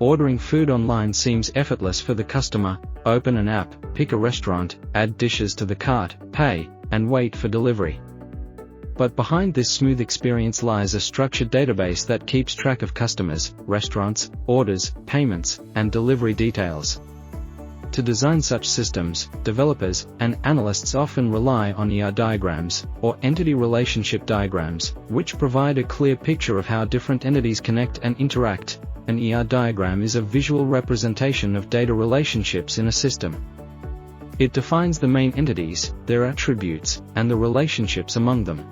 ordering food online seems effortless for the customer. Open an app, pick a restaurant, add dishes to the cart, pay, and wait for delivery. But behind this smooth experience lies a structured database that keeps track of customers, restaurants, orders, payments, and delivery details. To design such systems, developers and analysts often rely on ER diagrams, or entity relationship diagrams, which provide a clear picture of how different entities connect and interact. An ER diagram is a visual representation of data relationships in a system. It defines the main entities, their attributes, and the relationships among them.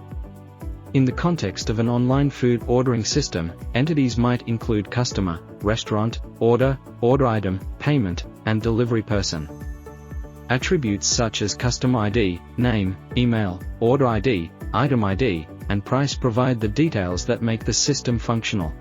In the context of an online food ordering system, entities might include customer, restaurant, order item, payment, and delivery person. Attributes such as customer ID, name, email, order ID, item ID, and price provide the details that make the system functional.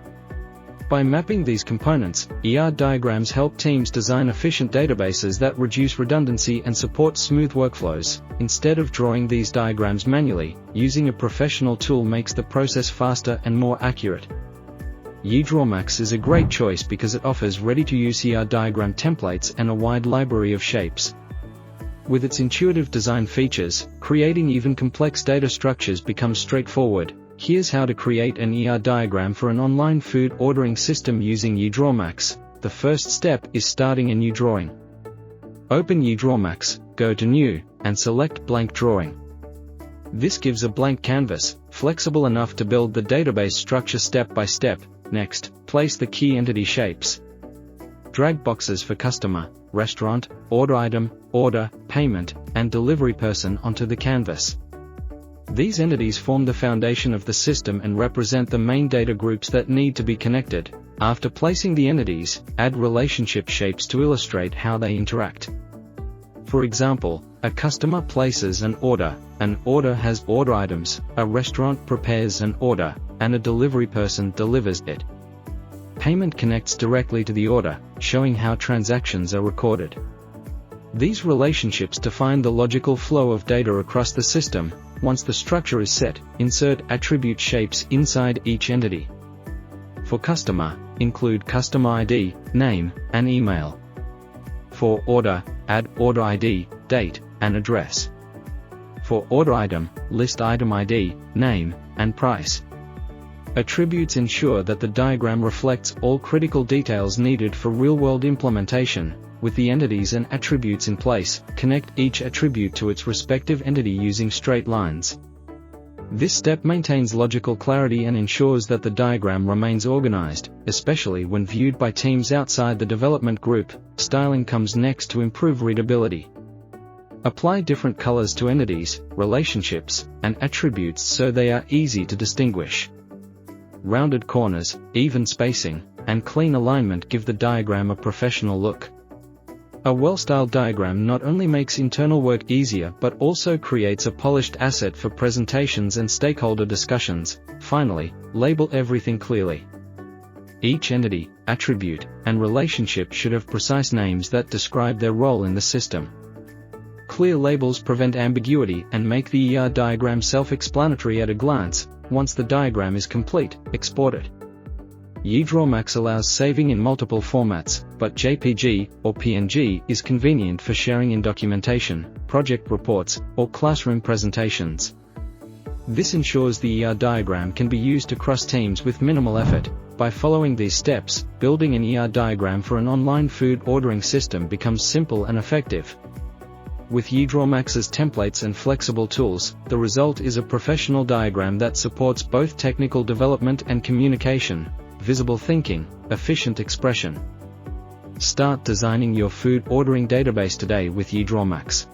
By mapping these components, ER diagrams help teams design efficient databases that reduce redundancy and support smooth workflows. Instead of drawing these diagrams manually, using a professional tool makes the process faster and more accurate. EdrawMax is a great choice because it offers ready-to-use ER diagram templates and a wide library of shapes. With its intuitive design features, creating even complex data structures becomes straightforward. Here's how to create an ER diagram for an online food ordering system using EdrawMax. The first step is starting a new drawing. Open EdrawMax, go to New, and select Blank Drawing. This gives a blank canvas, flexible enough to build the database structure step by step. Next, place the key entity shapes. Drag boxes for customer, restaurant, order item, order, payment, and delivery person onto the canvas. These entities form the foundation of the system and represent the main data groups that need to be connected. After placing the entities, add relationship shapes to illustrate how they interact. For example, a customer places an order has order items, a restaurant prepares an order, and a delivery person delivers it. Payment connects directly to the order, showing how transactions are recorded. These relationships define the logical flow of data across the system. Once the structure is set, insert attribute shapes inside each entity. For customer, include customer ID, name, and email. For order, add order ID, date, and address. For order item, list item ID, name, and price. Attributes ensure that the diagram reflects all critical details needed for real-world implementation. With the entities and attributes in place, connect each attribute to its respective entity using straight lines. This step maintains logical clarity and ensures that the diagram remains organized, especially when viewed by teams outside the development group. Styling comes next to improve readability. Apply different colors to entities, relationships, and attributes so they are easy to distinguish. Rounded corners, even spacing, and clean alignment give the diagram a professional look. A well-styled diagram not only makes internal work easier but also creates a polished asset for presentations and stakeholder discussions. Finally, label everything clearly. Each entity, attribute, and relationship should have precise names that describe their role in the system. Clear labels prevent ambiguity and make the ER diagram self-explanatory at a glance. Once the diagram is complete, export it. EdrawMax allows saving in multiple formats, but JPG or PNG is convenient for sharing in documentation, project reports, or classroom presentations. This ensures the ER diagram can be used across teams with minimal effort. By following these steps, building an ER diagram for an online food ordering system becomes simple and effective. With EdrawMax's templates and flexible tools, the result is a professional diagram that supports both technical development and communication. Visible thinking, efficient expression. Start designing your food ordering database today with EdrawMax.